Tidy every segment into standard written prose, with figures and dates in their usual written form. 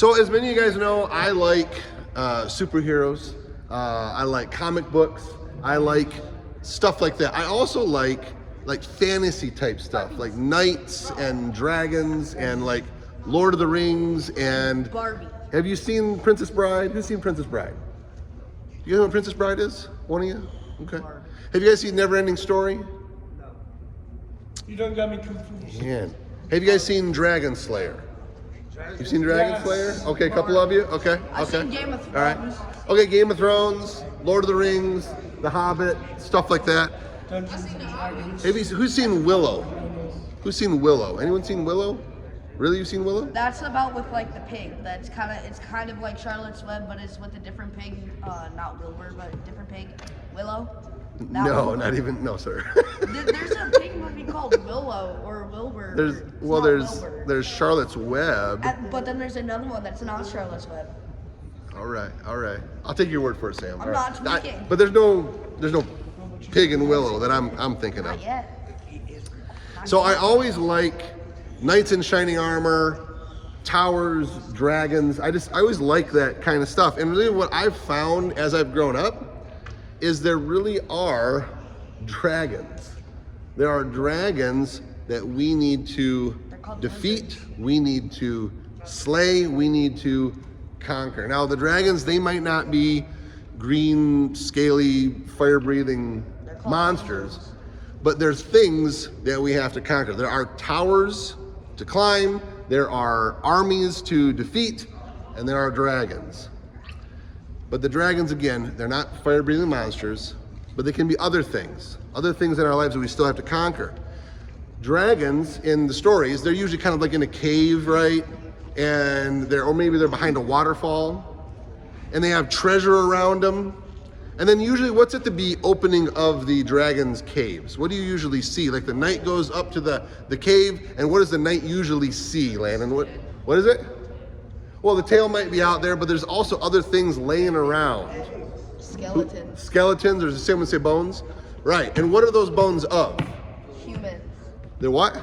So as many of you guys know, I like superheroes. I like comic books. I like stuff like that. I also like fantasy type stuff, like knights and dragons and like Lord of the Rings and Barbie. Have you seen Princess Bride? Who's seen Princess Bride? You know what Princess Bride is? One of you? Okay. Barbie. Have you guys seen Never-Ending Story? No. You don't got me confused. Man. Have you guys seen Dragon Slayer? You've seen Dragon Yes. Slayer? Okay, a couple of you? Okay, I've okay. seen Game of All right. Thrones. Okay, Game of Thrones, Lord of the Rings, The Hobbit, stuff like that. Dungeons and Dragons. Who's seen Willow? Who's seen Willow? Anyone seen Willow? Really, you've seen Willow? That's about with like the pig. It's kind of like Charlotte's Web, but it's with a different pig. Not Wilbur, but a different pig. Willow. That No, one. not even. No, sir. There's a pig movie called Willow or Wilbur. It's not Wilbur. there's Charlotte's Web. But then there's another one that's not Charlotte's Web. All right. I'll take your word for it, Sam. I'm All right. not tweaking. But there's no pig in Willow that I'm thinking Not of. yet. So I always like knights in shining armor, towers, dragons. I always like that kind of stuff. And really what I've found as I've grown up is there really are dragons. There are dragons that we need to defeat, we need to slay, we need to conquer. Now the dragons, they might not be green, scaly, fire-breathing monsters, but there's things that we have to conquer. There are towers to climb, there are armies to defeat, and there are dragons. But the dragons, again, they're not fire-breathing monsters, but they can be other things in our lives that we still have to conquer. Dragons in the stories, they're usually kind of like in a cave, right? Or maybe they're behind a waterfall, and they have treasure around them. And then usually what's at the opening of the dragon's caves? What do you usually see? Like the knight goes up to the cave, and what does the knight usually see, Landon? What is it? Well, the tail might be out there, but there's also other things laying around. Skeletons. Skeletons, or someone say bones? Right, and what are those bones of? Humans. They're what?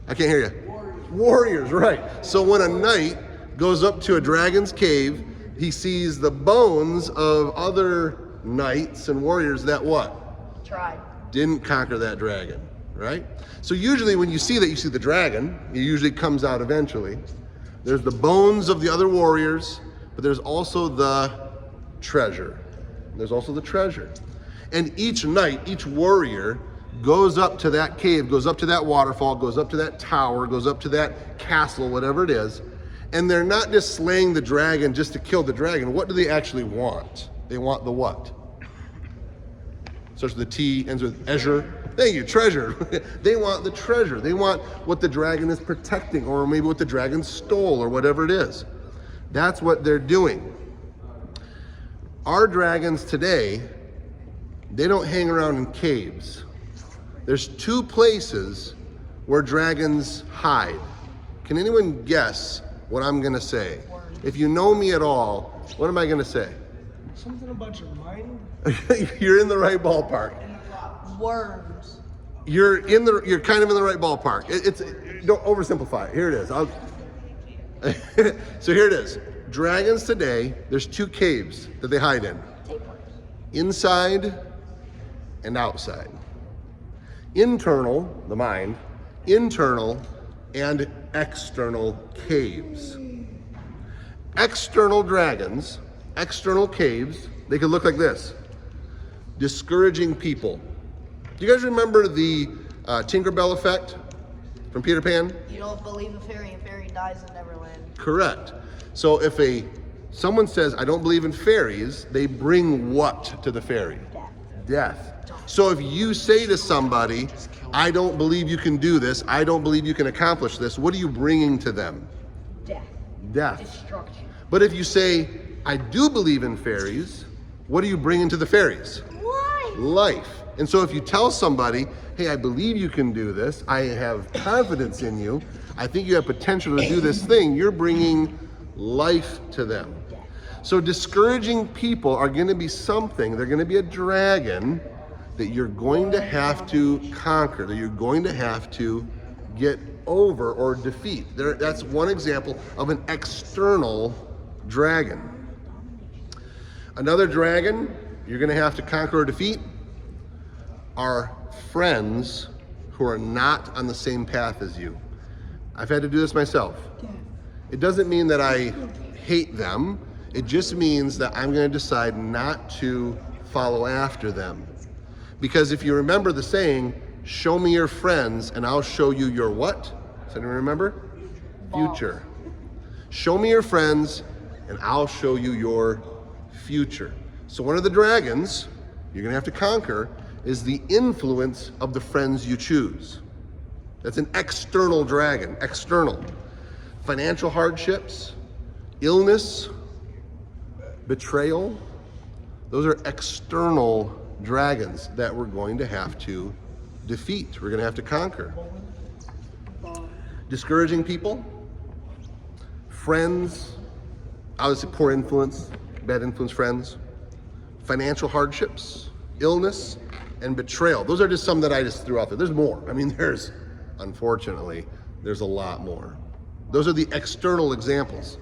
I can't hear you. Warriors, right. So when a knight goes up to a dragon's cave, he sees the bones of other knights and warriors that what? Tried. Didn't conquer that dragon, right? So usually when you see that, you see the dragon. It usually comes out eventually. There's the bones of the other warriors, but there's also the treasure. There's also the treasure. And each knight, each warrior goes up to that cave, goes up to that waterfall, goes up to that tower, goes up to that castle, whatever it is. And they're not just slaying the dragon just to kill the dragon. What do they actually want? They want the what? Starts with the T, ends with Ezra. Thank you, treasure. They want the treasure. They want what the dragon is protecting, or maybe what the dragon stole, or whatever it is. That's what they're doing. Our dragons today, they don't hang around in caves. There's two places where dragons hide. Can anyone guess what I'm gonna say? If you know me at all, what am I gonna say? Something about your mind? You're in the right ballpark. Worms. You're kind of in the right ballpark. Don't oversimplify it. Here it is. So here it is. Dragons today, there's two caves that they hide in. Inside and outside. Internal, the mind, internal and external caves. External dragons, external caves, they could look like this. Discouraging people. Do you guys remember the Tinkerbell effect from Peter Pan? You don't believe a fairy, and fairy dies in Neverland. Correct. So if someone says, I don't believe in fairies, they bring what to the fairy? Death. So if you say to somebody, I don't believe you can do this, I don't believe you can accomplish this, what are you bringing to them? Death. Death. Destruction. But if you say, I do believe in fairies, what are you bringing to the fairies? Life. Life. And so if you tell somebody, hey, I believe you can do this, I have confidence in you, I think you have potential to do this thing, you're bringing life to them. So discouraging people are going to be something, they're going to be a dragon that you're going to have to conquer, that you're going to have to get over or defeat. That's one example of an external dragon. Another dragon you're going to have to conquer or defeat are friends who are not on the same path as you. I've had to do this myself. It doesn't mean that I hate them. It just means that I'm going to decide not to follow after them. Because if you remember the saying, show me your friends and I'll show you your what? Does anyone remember? Future. Show me your friends and I'll show you your future. So one of the dragons you're gonna have to conquer is the influence of the friends you choose. That's an external dragon, external. Financial hardships, illness, betrayal, those are external dragons that we're going to have to defeat. We're gonna have to conquer. Discouraging people, friends, obviously poor influence, bad influence friends, financial hardships, illness, and betrayal. Those are just some that I just threw out there. There's more. I mean, unfortunately, there's a lot more. Those are the external examples.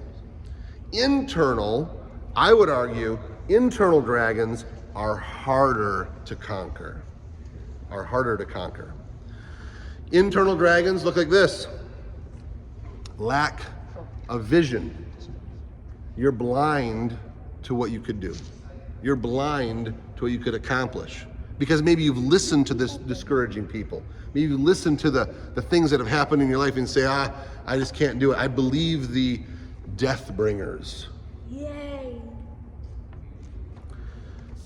Internal, I would argue, internal dragons are harder to conquer. Internal dragons look like this. Lack of vision. You're blind to what you could do. You're blind to what you could accomplish. Because maybe you've listened to this discouraging people. Maybe you've listened to the things that have happened in your life and say, I just can't do it. I believe the death bringers. Yay.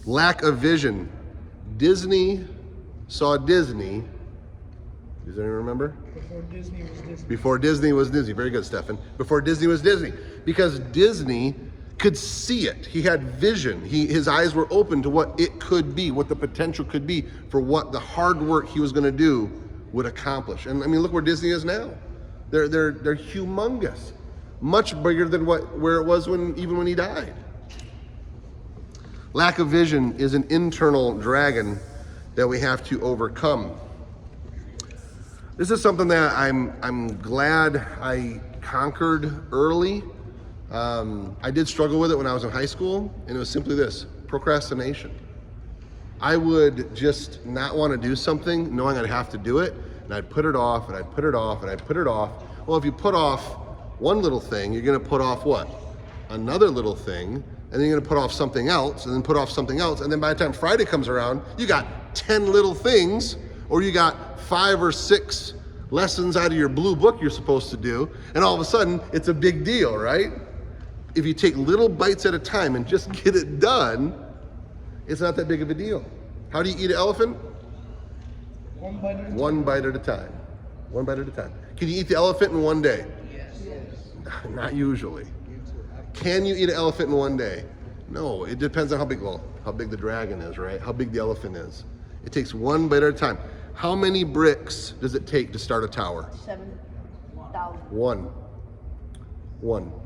Lack of vision. Disney saw Disney. Does anyone remember? Before Disney was Disney. Before Disney was Disney. Very good, Stefan. Before Disney was Disney. Because Disney could see it. He had vision. His eyes were open to what it could be, what the potential could be for what the hard work he was going to do would accomplish. And I mean, look where Disney is now. They're humongous. Much bigger than where it was even when he died. Lack of vision is an internal dragon that we have to overcome. This is something that I'm glad I conquered early. I did struggle with it when I was in high school, and it was simply this: procrastination. I would just not want to do something knowing I'd have to do it, and I'd put it off, and I'd put it off, and I'd put it off. Well, if you put off one little thing, you're going to put off what? Another little thing, and then you're going to put off something else, and then put off something else, and then by the time Friday comes around, you got 10 little things, or you got 5 or 6 lessons out of your blue book you're supposed to do, and all of a sudden, it's a big deal, right? If you take little bites at a time and just get it done, it's not that big of a deal. How do you eat an elephant? One bite at a time. One bite at a time. One bite at a time. Can you eat the elephant in one day? Yes. Not usually. Can you eat an elephant in one day? No, it depends on how big the dragon is, right? How big the elephant is. It takes one bite at a time. How many bricks does it take to start a tower? 7,000. One.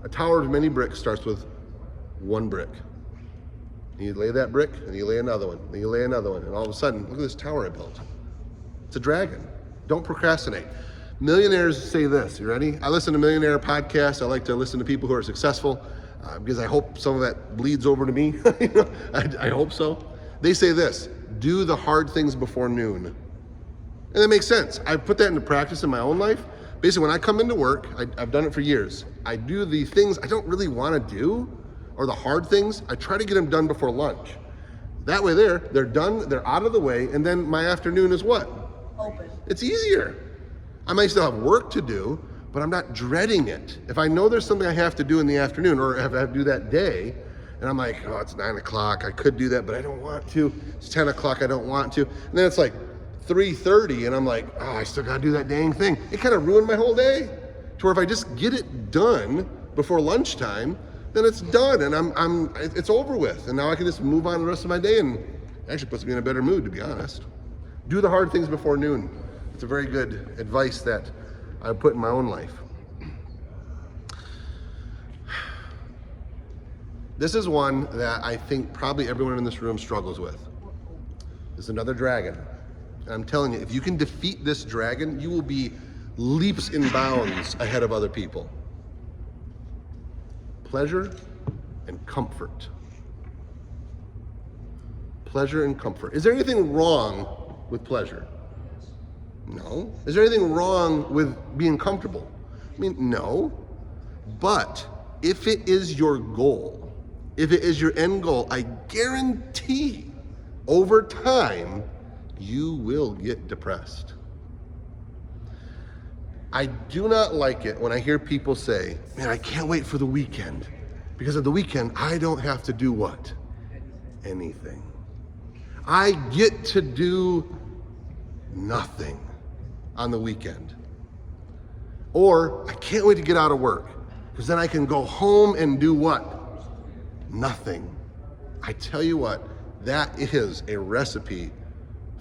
A tower of many bricks starts with one brick. And you lay that brick, and you lay another one, and you lay another one, and all of a sudden, look at this tower I built. It's a dragon. Don't procrastinate. Millionaires say this. You ready? I listen to millionaire podcasts. I like to listen to people who are successful because I hope some of that bleeds over to me. I hope so. They say this: do the hard things before noon. And that makes sense. I put that into practice in my own life. Basically, when I come into work, I've done it for years. I do the things I don't really want to do, or the hard things. I try to get them done before lunch. That way they're done, they're out of the way, and then my afternoon is what? Open. It's easier. I might still have work to do, but I'm not dreading it. If I know there's something I have to do in the afternoon, or have to do that day, and I'm like, oh, it's 9 o'clock, I could do that, but I don't want to. It's 10 o'clock, I don't want to. And then it's like 3:30, and I'm like, oh, I still gotta do that dang thing. It kind of ruined my whole day. To where if I just get it done before lunchtime, then it's done, and it's over with. And now I can just move on the rest of my day, and it actually puts me in a better mood, to be honest. Do the hard things before noon. It's a very good advice that I put in my own life. This is one that I think probably everyone in this room struggles with. This is another dragon. And I'm telling you, if you can defeat this dragon, you will be leaps and bounds ahead of other people. Pleasure and comfort. Pleasure and comfort. Is there anything wrong with pleasure? No. Is there anything wrong with being comfortable? I mean, no. But if it is your goal, if it is your end goal, I guarantee over time you will get depressed. I do not like it when I hear people say, man, I can't wait for the weekend, because of the weekend I don't have to do what? Anything. I get to do nothing on the weekend. Or I can't wait to get out of work, because then I can go home and do what? Nothing. I tell you what, that is a recipe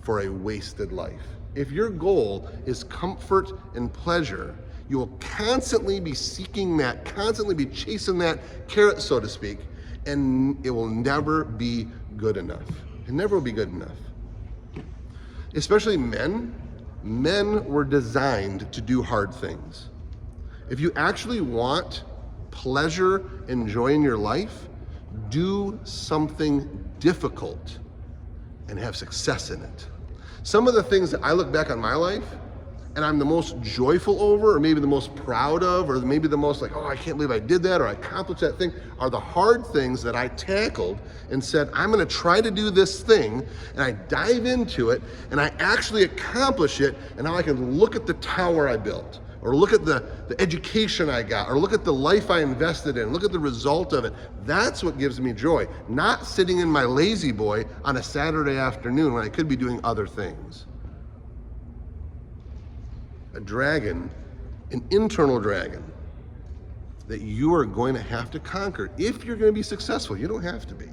for a wasted life. If your goal is comfort and pleasure, you will constantly be seeking that, constantly be chasing that carrot, so to speak, and it will never be good enough. It never will be good enough. Especially men. Men were designed to do hard things. If you actually want pleasure and joy in your life, do something difficult and have success in it. Some of the things that I look back on my life and I'm the most joyful over, or maybe the most proud of, or maybe the most like, oh, I can't believe I did that, or I accomplished that thing, are the hard things that I tackled and said, I'm gonna try to do this thing, and I dive into it, and I actually accomplish it, and now I can look at the tower I built, or look at the education I got, or look at the life I invested in, look at the result of it. That's what gives me joy, not sitting in my lazy boy on a Saturday afternoon when I could be doing other things. A dragon, an internal dragon, that you are going to have to conquer if you're going to be successful. You don't have to be.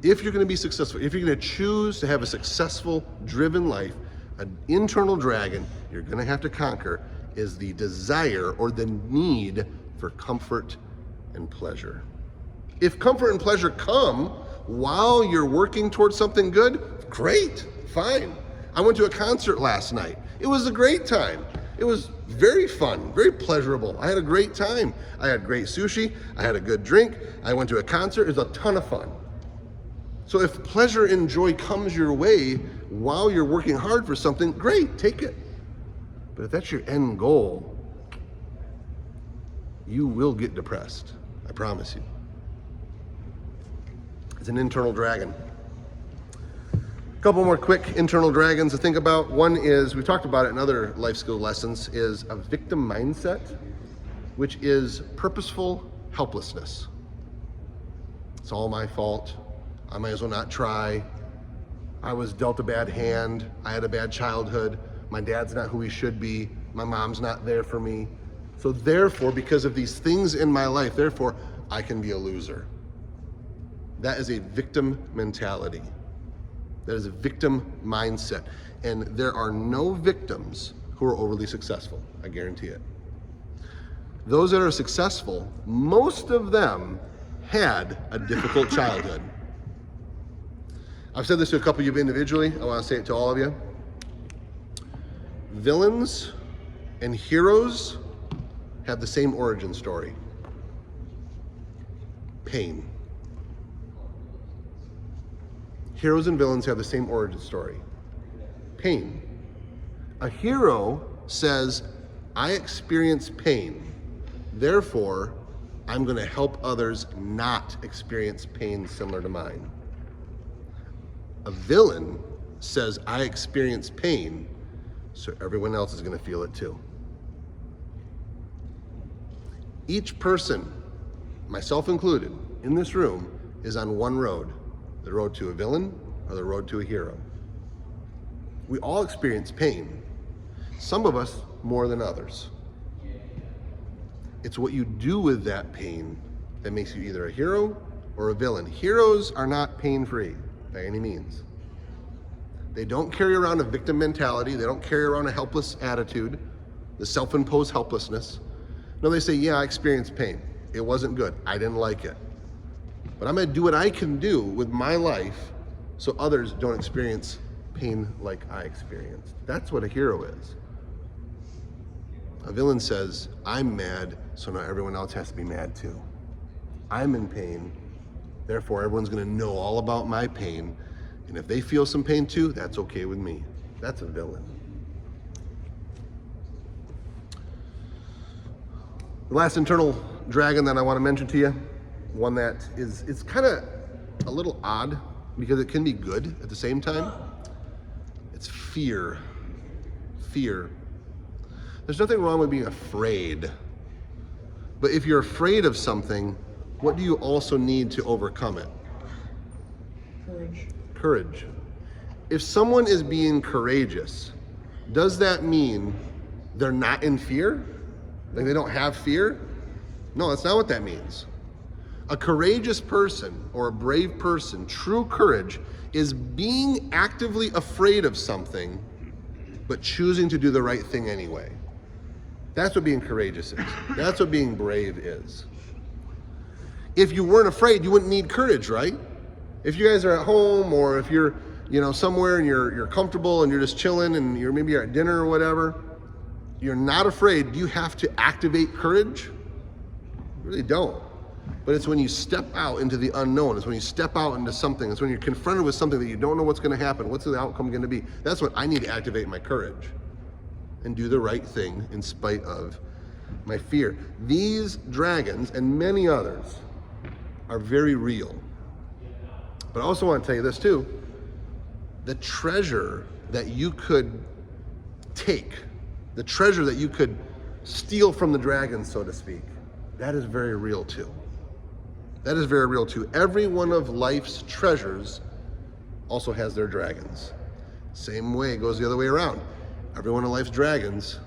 If you're going to be successful, if you're going to choose to have a successful, driven life, an internal dragon you're going to have to conquer is the desire or the need for comfort and pleasure. If comfort and pleasure come while you're working towards something good, great, fine. I went to a concert last night. It was a great time. It was very fun, very pleasurable. I had a great time. I had great sushi. I had a good drink. I went to a concert. It was a ton of fun. So if pleasure and joy comes your way while you're working hard for something, great, take it. But if that's your end goal, you will get depressed. I promise you. It's an internal dragon. A couple more quick internal dragons to think about. One is, we've talked about it in other life skill lessons, is a victim mindset, which is purposeful helplessness. It's all my fault. I might as well not try. I was dealt a bad hand. I had a bad childhood. My dad's not who he should be. My mom's not there for me. So therefore, because of these things in my life, therefore, I can be a loser. That is a victim mentality. That is a victim mindset. And there are no victims who are overly successful, I guarantee it. Those that are successful, most of them had a difficult childhood. I've said this to a couple of you individually. I want to say it to all of you. Villains and heroes have the same origin story. Pain. Heroes and villains have the same origin story. Pain. A hero says, I experience pain, therefore, I'm going to help others not experience pain similar to mine. A villain says, I experience pain, so everyone else is going to feel it too. Each person, myself included, in this room is on one road. The road to a villain or the road to a hero. We all experience pain. Some of us more than others. It's what you do with that pain that makes you either a hero or a villain. Heroes are not pain-free by any means. They don't carry around a victim mentality. They don't carry around a helpless attitude, the self-imposed helplessness. No, they say, yeah, I experienced pain. It wasn't good. I didn't like it. But I'm going to do what I can do with my life so others don't experience pain like I experienced. That's what a hero is. A villain says, I'm mad, so now everyone else has to be mad too. I'm in pain, therefore everyone's gonna know all about my pain, and if they feel some pain too, that's okay with me. That's a villain. The last internal dragon that I want to mention to you, one that it's kind of a little odd because it can be good at the same time. It's fear. Fear. There's nothing wrong with being afraid. But if you're afraid of something, what do you also need to overcome it? Courage. Courage. If someone is being courageous, does that mean they're not in fear? Like they don't have fear? No, that's not what that means. A courageous person or a brave person, true courage, is being actively afraid of something, but choosing to do the right thing anyway. That's what being courageous is. That's what being brave is. If you weren't afraid, you wouldn't need courage, right? If you guys are at home, or if you're, somewhere and you're comfortable and you're just chilling and maybe you're at dinner or whatever, you're not afraid, do you have to activate courage? You really don't. But it's when you step out into the unknown, it's when you step out into something, it's when you're confronted with something that you don't know what's going to happen, what's the outcome going to be. That's when I need to activate my courage and do the right thing in spite of my fear. These dragons and many others are very real. But I also want to tell you this too. The treasure that you could take, the treasure that you could steal from the dragon, so to speak, that is very real too. That is very real too. Every one of life's treasures also has their dragons. Same way, it goes the other way around. Every one of life's dragons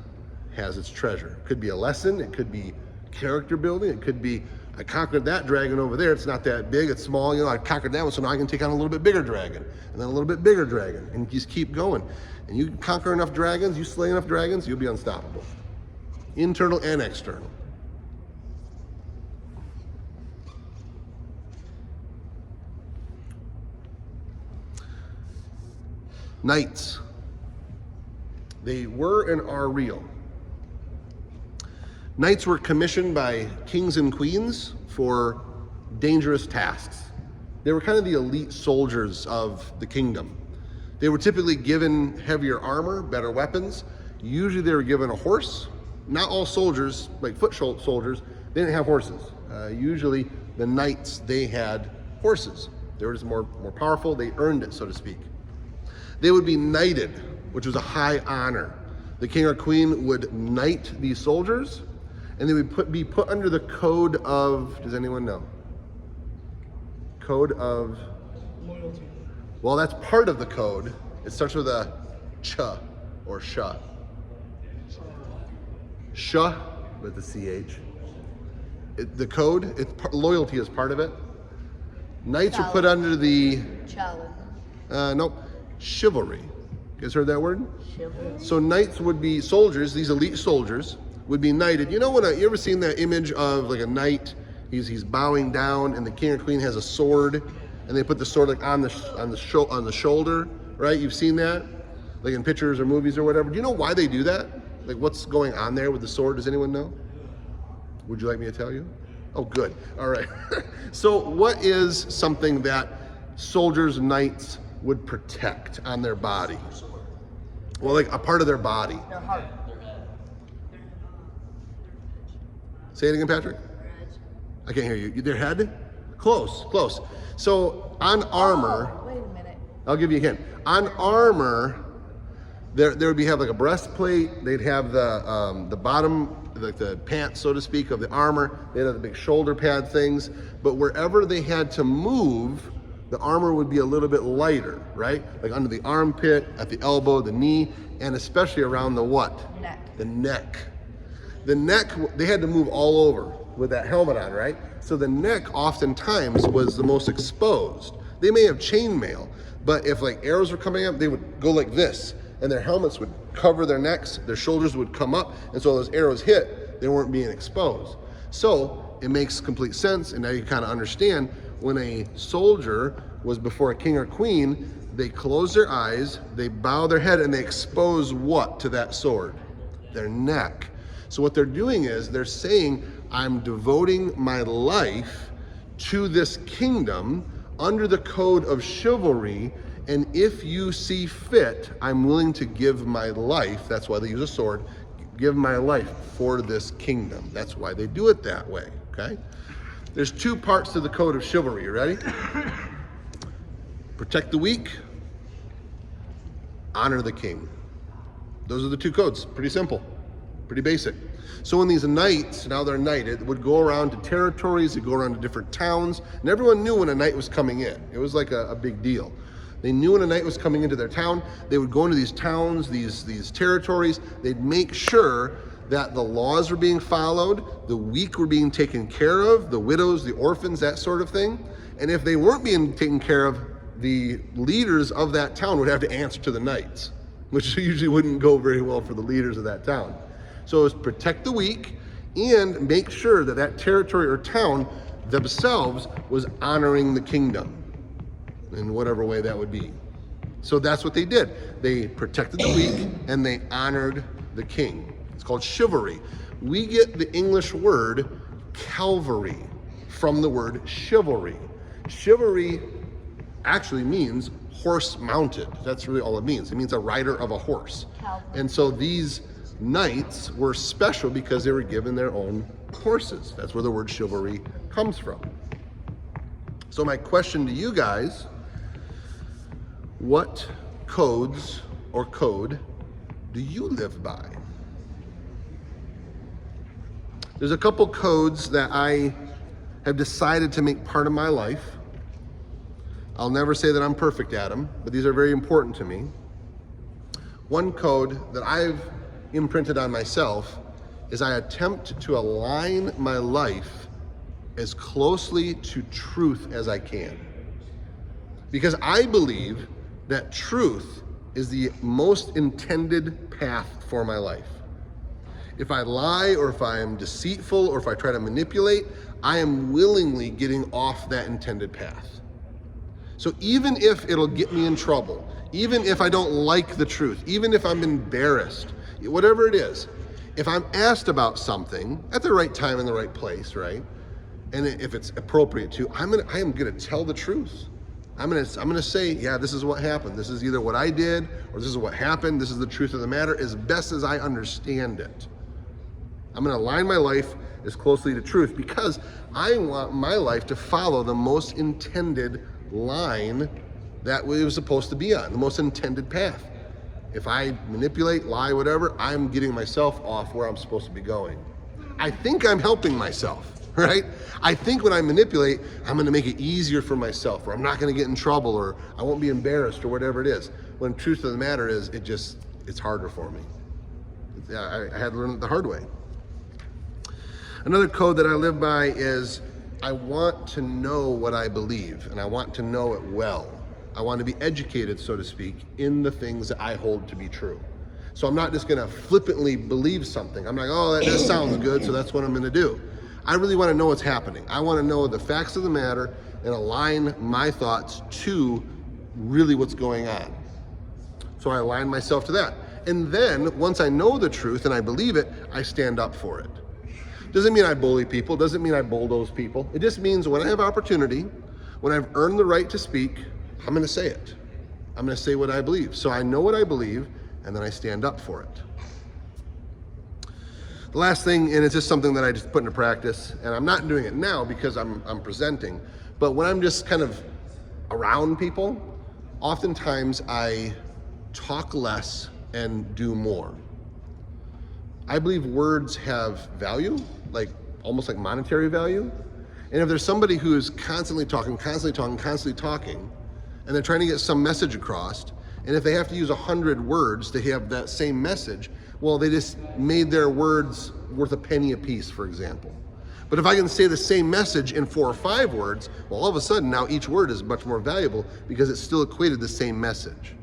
has its treasure. It could be a lesson, it could be character building, it could be, I conquered that dragon over there, it's not that big, it's small, I conquered that one, so now I can take on a little bit bigger dragon, and then a little bit bigger dragon, and just keep going. And you conquer enough dragons, you slay enough dragons, you'll be unstoppable. Internal and external. Knights. They were and are real. Knights were commissioned by kings and queens for dangerous tasks. They were kind of the elite soldiers of the kingdom. They were typically given heavier armor, better weapons. Usually they were given a horse. Not all soldiers, like foot soldiers, they didn't have horses. Usually the knights, they had horses. They were just more powerful, they earned it, so to speak. They would be knighted, which was a high honor. The king or queen would knight these soldiers, and they would be put under the code of, does anyone know? Code of? Loyalty. Well, that's part of the code. It starts with a ch or sha. Sha with the ch. The code, loyalty is part of it. Knights were put under the, nope, chivalry. You guys heard that word? Chivalry. So knights would be soldiers, these elite soldiers would be knighted. You know when you ever seen that image of like a knight, he's bowing down and the king or queen has a sword and they put the sword like on the shoulder, right? You've seen that? Like in pictures or movies or whatever. Do you know why they do that? Like what's going on there with the sword? Does anyone know? Would you like me to tell you? Oh, good. All right. So what is something that soldiers, knights would protect on their body? Well, like a part of their body. Their heart. Say it again, Patrick. I can't hear you. Their head? Close. So on armor, Oh, wait a minute. I'll give you a hint. On armor, there would have like a breastplate. They'd have the bottom, like the pants, so to speak, of the armor. They'd have the big shoulder pad things. But wherever they had to move, the armor would be a little bit lighter, right? Like under the armpit, at the elbow, the knee, and especially around the what? Neck. The neck. The neck, they had to move all over with that helmet on, right? So the neck oftentimes was the most exposed. They may have chainmail, but if like arrows were coming up, they would go like this, and their helmets would cover their necks, their shoulders would come up, and so those arrows hit, they weren't being exposed. So it makes complete sense, and now you kind of understand when a soldier was before a king or queen, they close their eyes, they bow their head, and they expose what to that sword? Their neck. So what they're doing is they're saying, I'm devoting my life to this kingdom under the code of chivalry, and if you see fit, I'm willing to give my life, that's why they use a sword, give my life for this kingdom. That's why they do it that way, okay? There's two parts to the code of chivalry, you ready? Protect the weak, honor the king. Those are the two codes, pretty simple, pretty basic. So when these knights, now they're knighted, would go around to territories, they'd go around to different towns, and everyone knew when a knight was coming in. It was like a big deal. They knew when a knight was coming into their town. They would go into these towns, these territories, they'd make sure that the laws were being followed, the weak were being taken care of, the widows, the orphans, that sort of thing. And if they weren't being taken care of, the leaders of that town would have to answer to the knights, which usually wouldn't go very well for the leaders of that town. So it was protect the weak and make sure that that territory or town themselves was honoring the kingdom in whatever way that would be. So that's what they did. They protected the weak and they honored the king. It's called chivalry. We get the English word Calvary from the word chivalry. Chivalry actually means horse mounted. That's really all it means. It means a rider of a horse. Calvary. And so these knights were special because they were given their own horses. That's where the word chivalry comes from. So my question to you guys, what codes or code do you live by? There's a couple codes that I have decided to make part of my life. I'll never say that I'm perfect at them, but these are very important to me. One code that I've imprinted on myself is I attempt to align my life as closely to truth as I can. Because I believe that truth is the most intended path for my life. If I lie or if I am deceitful or if I try to manipulate, I am willingly getting off that intended path. So even if it'll get me in trouble, even if I don't like the truth, even if I'm embarrassed, whatever it is, if I'm asked about something at the right time in the right place, right? And if it's appropriate to, I am gonna tell the truth. I'm gonna say, yeah, this is what happened. This is either what I did or this is what happened. This is the truth of the matter as best as I understand it. I'm gonna align my life as closely to truth because I want my life to follow the most intended line that it was supposed to be on, the most intended path. If I manipulate, lie, whatever, I'm getting myself off where I'm supposed to be going. I think I'm helping myself, right? I think when I manipulate, I'm gonna make it easier for myself, or I'm not gonna get in trouble, or I won't be embarrassed, or whatever it is. When the truth of the matter is, it's harder for me. I had to learn it the hard way. Another code that I live by is I want to know what I believe, and I want to know it well. I want to be educated, so to speak, in the things that I hold to be true. So I'm not just gonna flippantly believe something. I'm like, oh, that sounds good, so that's what I'm gonna do. I really wanna know what's happening. I wanna know the facts of the matter and align my thoughts to really what's going on. So I align myself to that. And then, once I know the truth and I believe it, I stand up for it. Doesn't mean I bully people, doesn't mean I bulldoze people. It just means when I have opportunity, when I've earned the right to speak, I'm gonna say it. I'm gonna say what I believe. So I know what I believe, and then I stand up for it. The last thing, and it's just something that I just put into practice, and I'm not doing it now because I'm presenting, but when I'm just kind of around people, oftentimes I talk less and do more. I believe words have value, like almost like monetary value. And if there's somebody who is constantly talking, and they're trying to get some message across, and if they have to use 100 words to have that same message, well, they just made their words worth a penny a piece, for example. But if I can say the same message in 4 or 5 words, well, all of a sudden now each word is much more valuable because it's still equated the same message.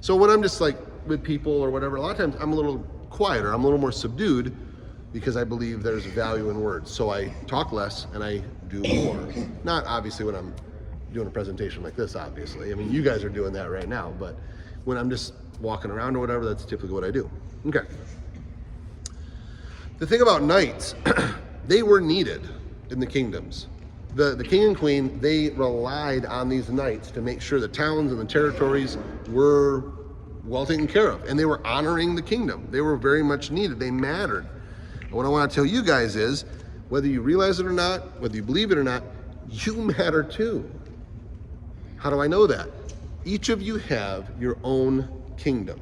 So when I'm just like with people or whatever, a lot of times I'm a little quieter, I'm a little more subdued because I believe there's value in words. So I talk less and I do more. Not obviously when I'm doing a presentation like this, obviously. I mean, you guys are doing that right now, but when I'm just walking around or whatever, that's typically what I do. Okay. The thing about knights, they were needed in the kingdoms. The king and queen, they relied on these knights to make sure the towns and the territories were well taken care of, and they were honoring the kingdom. They were very much needed. They mattered. And what I want to tell you guys is, whether you realize it or not, whether you believe it or not, you matter too. How do I know that? Each of you have your own kingdom.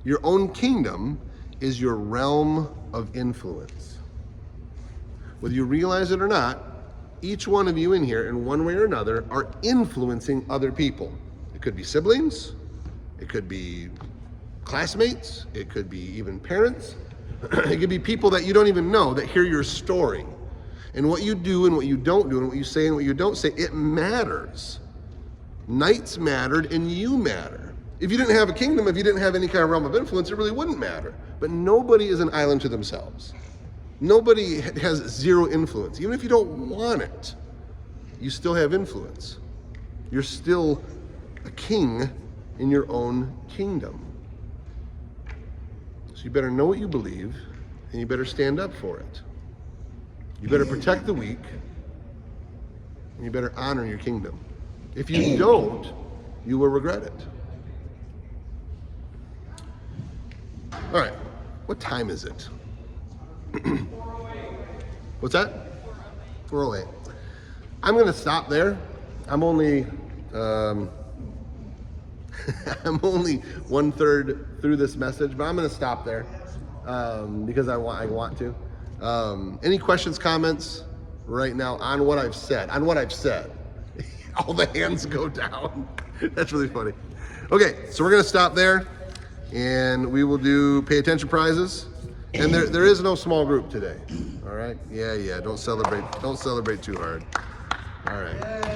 Your own kingdom is your realm of influence. Whether you realize it or not, each one of you in here, in one way or another, are influencing other people. It could be siblings, it could be classmates, it could be even parents, it could be people that you don't even know that hear your story. And what you do and what you don't do and what you say and what you don't say, it matters. Knights mattered and you matter. If you didn't have a kingdom, if you didn't have any kind of realm of influence, it really wouldn't matter. But nobody is an island to themselves. Nobody has zero influence. Even if you don't want it, you still have influence. You're still a king in your own kingdom. So you better know what you believe, and you better stand up for it. You better protect the weak, and you better honor your kingdom. If you don't, you will regret it. All right, what time is it? What's that? 4:08. I'm going to stop there. I'm only I'm only 1/3 through this message, but I'm going to stop there because I want to. Any questions, comments right now on what I've said? On what I've said. All the hands go down. That's really funny. Okay, so we're going to stop there, and we will do pay attention prizes. And there is no small group today. All right? Yeah. Don't celebrate too hard. All right.